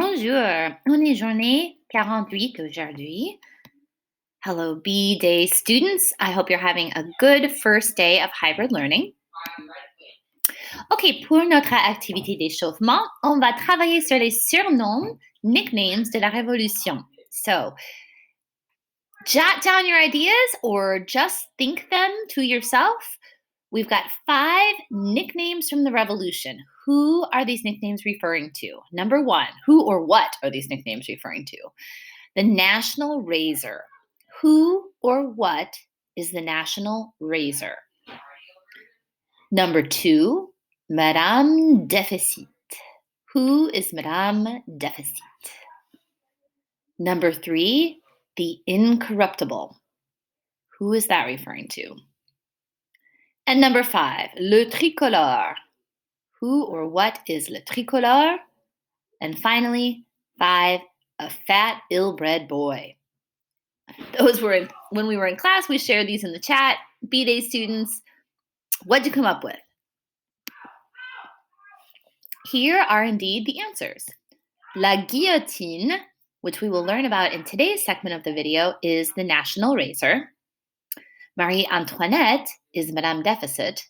Bonjour, on est journée 48 aujourd'hui. Hello, B-Day students. I hope you're having a good first day of hybrid learning. OK, pour notre activité d'échauffement, on va travailler sur les surnoms, nicknames de la Révolution. So, jot down your ideas or just think them to yourself. We've got 5 nicknames from the Revolution. Who are these nicknames referring to? Number 1, who or what are these nicknames referring to? The national razor. Who or what is the national razor? Number 2, Madame Deficit. Who is Madame Deficit? Number 3, the incorruptible. Who is that referring to? And number 5, le tricolore. Who or what is le tricolore? And finally, 5, a fat, ill-bred boy. Those were when we were in class, we shared these in the chat. B-Day students, what'd you come up with? Here are indeed the answers. La guillotine, which we will learn about in today's segment of the video, is the national razor. Marie Antoinette is Madame Deficit.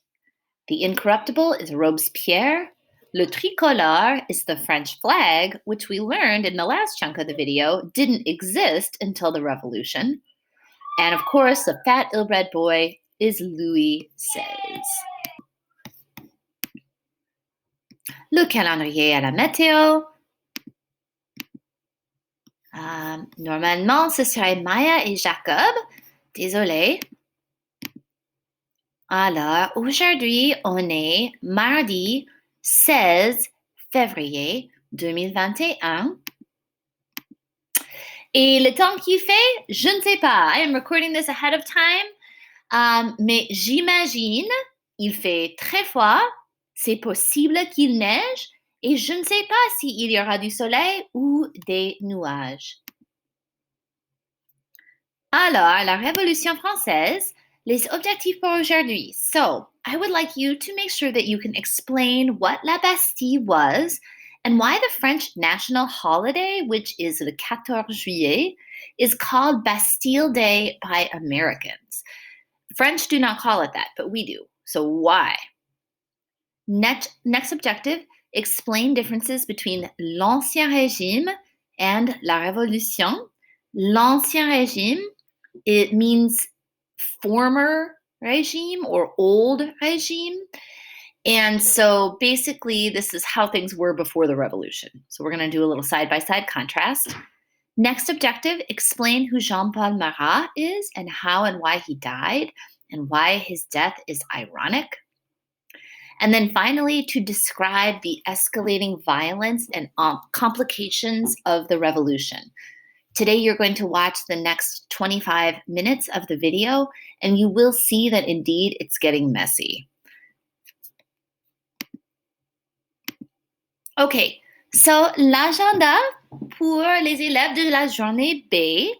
The incorruptible is Robespierre. Le tricolore is the French flag, which we learned in the last chunk of the video didn't exist until the Revolution. And of course, the fat, ill-bred boy is Louis XVI. Le calendrier à la météo. Normalement, ce serait Maya et Jacob. Désolé. Alors, aujourd'hui, on est mardi 16 février 2021. Et le temps qu'il fait, je ne sais pas. I am recording this ahead of time. Mais j'imagine, il fait très froid. C'est possible qu'il neige. Et je ne sais pas s'il y aura du soleil ou des nuages. Alors, la Révolution Française, les objectifs pour aujourd'hui. So, I would like you to make sure that you can explain what La Bastille was and why the French national holiday, which is le 14 juillet, is called Bastille Day by Americans. French do not call it that, but we do. So why? Next objective, explain differences between l'Ancien Régime and la Révolution. L'Ancien Régime, it means former regime or old regime. And so basically, this is how things were before the revolution. So we're going to do a little side-by-side contrast. Next objective, explain who Jean-Paul Marat is and how and why he died and why his death is ironic. And then finally, to describe the escalating violence and complications of the revolution. Today, you're going to watch the next 25 minutes of the video, and you will see that indeed it's getting messy. Okay, so l'agenda pour les élèves de la journée B.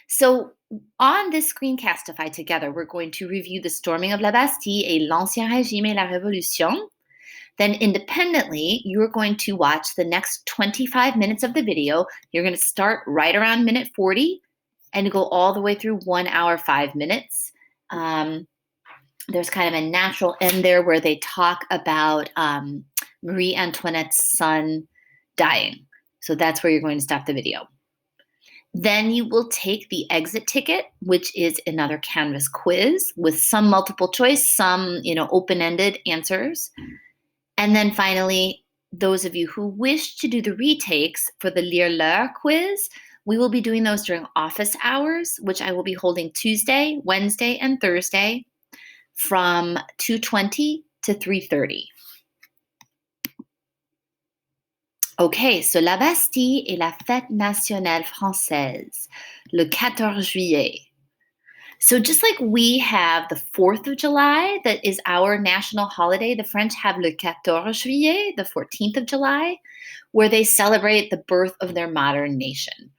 So on this screencastify together, we're going to review the storming of la Bastille et l'Ancien Régime et la Révolution. Then independently, you're going to watch the next 25 minutes of the video. You're going to start right around minute 40 and go all the way through 1 hour, 5 minutes. There's kind of a natural end there where they talk about Marie Antoinette's son dying. So that's where you're going to stop the video. Then you will take the exit ticket, which is another Canvas quiz with some multiple choice, some open-ended answers. And then finally, those of you who wish to do the retakes for the Lire L'heure quiz, we will be doing those during office hours, which I will be holding Tuesday, Wednesday, and Thursday from 2:20 to 3:30. Okay, so la Bastille est la fête nationale française, le 14 juillet. So just like we have the 4th of July, that is our national holiday, the French have le 14 juillet, the 14th of July, where they celebrate the birth of their modern nation.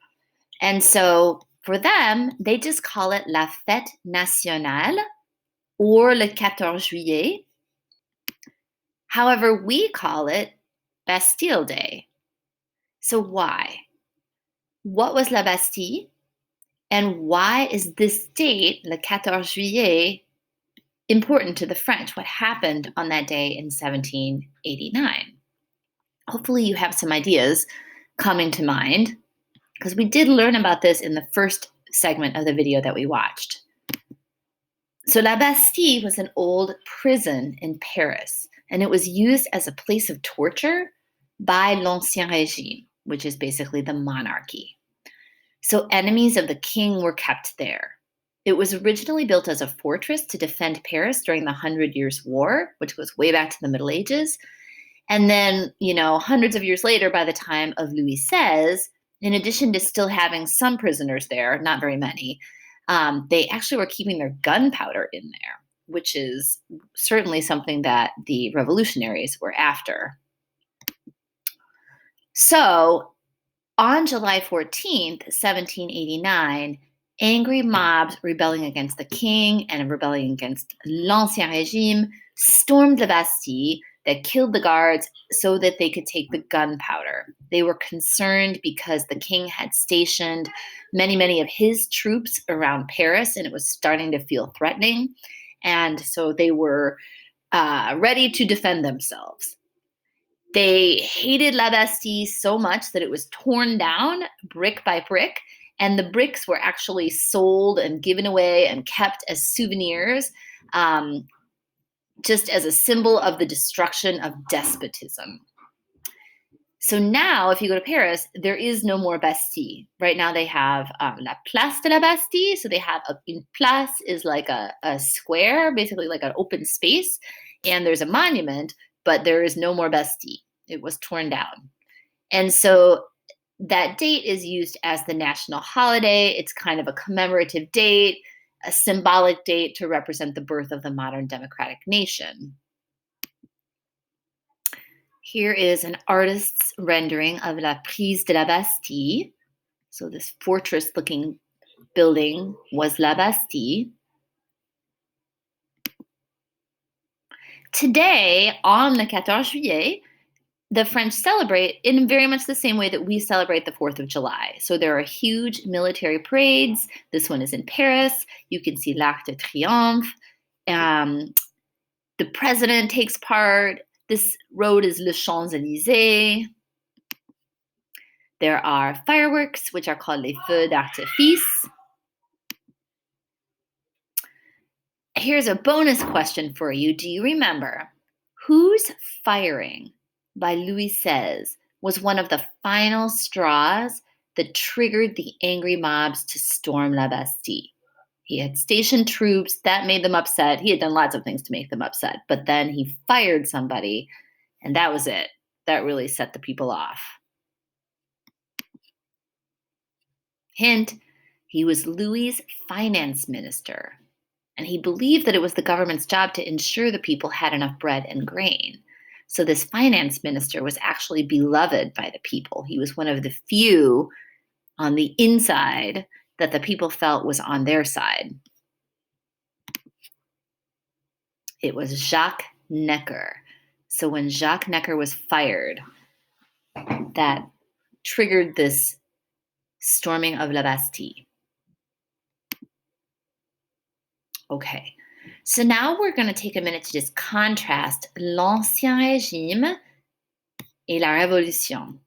And so for them, they just call it la fête nationale or le 14 juillet. However, we call it Bastille Day. So why? What was La Bastille? And why is this date, le 14 juillet, important to the French? What happened on that day in 1789? Hopefully, you have some ideas coming to mind, because we did learn about this in the first segment of the video that we watched. So, La Bastille was an old prison in Paris, and it was used as a place of torture by l'Ancien Régime, which is basically the monarchy. So enemies of the king were kept there. It was originally built as a fortress to defend Paris during the Hundred Years' War, which goes way back to the Middle Ages. And then, hundreds of years later, by the time of Louis XVI, in addition to still having some prisoners there, not very many, they actually were keeping their gunpowder in there, which is certainly something that the revolutionaries were after. So on July 14th, 1789, angry mobs rebelling against the king and rebelling against l'Ancien Régime stormed the Bastille that killed the guards so that they could take the gunpowder. They were concerned because the king had stationed many of his troops around Paris, and it was starting to feel threatening. And so they were ready to defend themselves. They hated La Bastille so much that it was torn down brick by brick, and the bricks were actually sold and given away and kept as souvenirs, just as a symbol of the destruction of despotism. So now, if you go to Paris, there is no more Bastille. Right now, they have La Place de la Bastille. So they have une place is like a square, basically like an open space, and there's a monument, but there is no more Bastille. It was torn down. And so that date is used as the national holiday. It's kind of a commemorative date, a symbolic date to represent the birth of the modern democratic nation. Here is an artist's rendering of La Prise de la Bastille. So this fortress-looking building was La Bastille. Today, on the 14 juillet, the French celebrate in very much the same way that we celebrate the 4th of July. So there are huge military parades. This one is in Paris. You can see l'Arc de Triomphe. The president takes part. This road is Le Champs-Élysées. There are fireworks, which are called les feux d'artifice. Here's a bonus question for you. Do you remember whose firing by Louis XVI was one of the final straws that triggered the angry mobs to storm La Bastille? He had stationed troops. That made them upset. He had done lots of things to make them upset. But then he fired somebody, and that was it. That really set the people off. Hint, he was Louis's finance minister, and he believed that it was the government's job to ensure the people had enough bread and grain. So this finance minister was actually beloved by the people. He was one of the few on the inside that the people felt was on their side. It was Jacques Necker. So when Jacques Necker was fired, that triggered this storming of La Bastille. Okay, so now we're going to take a minute to just contrast l'Ancien Régime et la Révolution.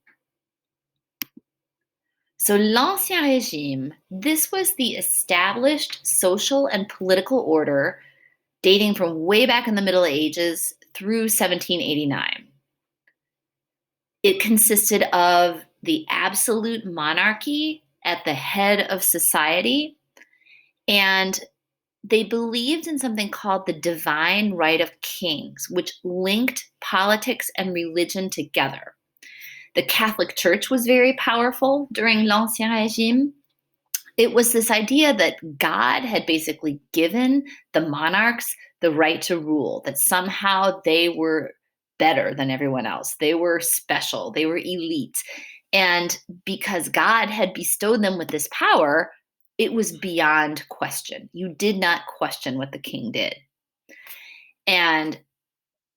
So l'Ancien Régime, this was the established social and political order dating from way back in the Middle Ages through 1789. It consisted of the absolute monarchy at the head of society, and they believed in something called the divine right of kings, which linked politics and religion together. The Catholic Church was very powerful during l'Ancien Régime. It was this idea that God had basically given the monarchs the right to rule, that somehow they were better than everyone else. They were special. They were elite. And because God had bestowed them with this power, it was beyond question. You did not question what the king did. And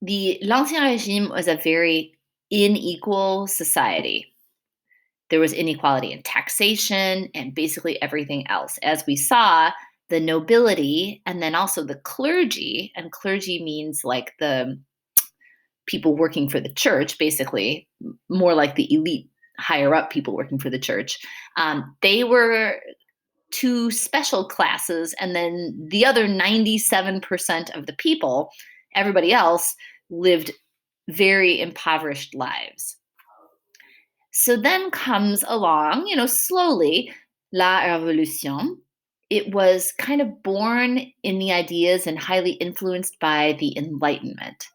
l'Ancien Régime was a very unequal society. There was inequality in taxation and basically everything else. As we saw, the nobility and then also the clergy, and clergy means like the people working for the church, basically, more like the elite, higher up people working for the church. They were two special classes, and then the other 97% of the people, everybody else, lived very impoverished lives. So then comes along, slowly, La Révolution. It was kind of born in the ideas and highly influenced by the Enlightenment.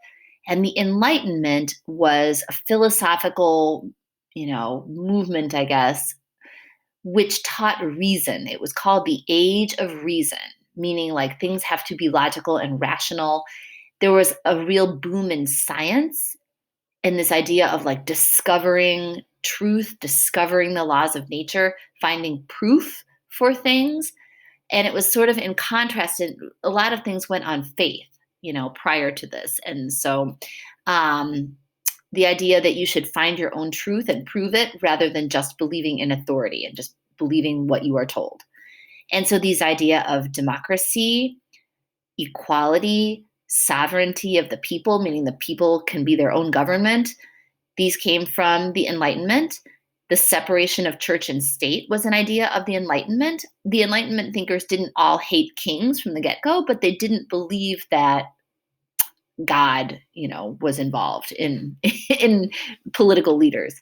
And the Enlightenment was a philosophical, movement, I guess, which taught reason. It was called the Age of Reason, meaning like things have to be logical and rational. There was a real boom in science and this idea of like discovering truth, discovering the laws of nature, finding proof for things. And it was sort of in contrast, and a lot of things went on faith, prior to this. And so the idea that you should find your own truth and prove it rather than just believing in authority and just believing what you are told. And so these idea of democracy, equality, sovereignty of the people, meaning the people can be their own government, these came from the Enlightenment. The separation of church and state was an idea of the Enlightenment. The Enlightenment thinkers didn't all hate kings from the get-go, but they didn't believe that God, was involved in in political leaders.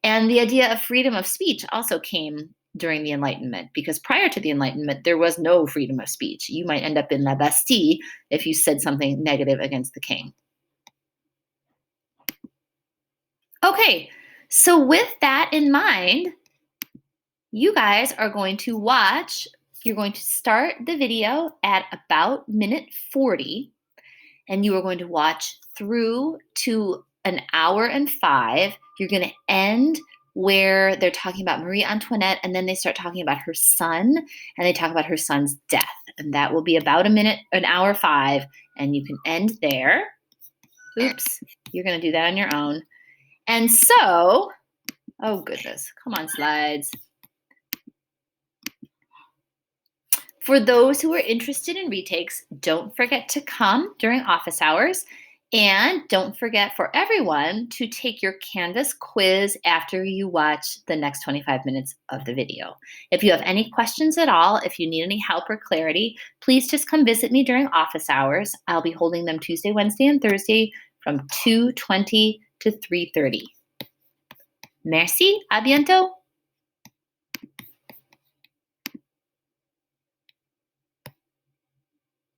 And the idea of freedom of speech also came during the Enlightenment, because prior to the Enlightenment, there was no freedom of speech. You might end up in La Bastille if you said something negative against the king. Okay, so with that in mind, you guys are going to you're going to start the video at about minute 40, and you are going to watch through to an hour and 5. You're going to end where they're talking about Marie Antoinette, and then they start talking about her son, and they talk about her son's death. And that will be about an hour 5, and you can end there. Oops, you're going to do that on your own. And so, oh goodness, come on, slides. For those who are interested in retakes, don't forget to come during office hours. And don't forget for everyone to take your Canvas quiz after you watch the next 25 minutes of the video. If you have any questions at all, if you need any help or clarity, please just come visit me during office hours. I'll be holding them Tuesday, Wednesday, and Thursday from 2:20 to 3:30. Merci, à bientôt.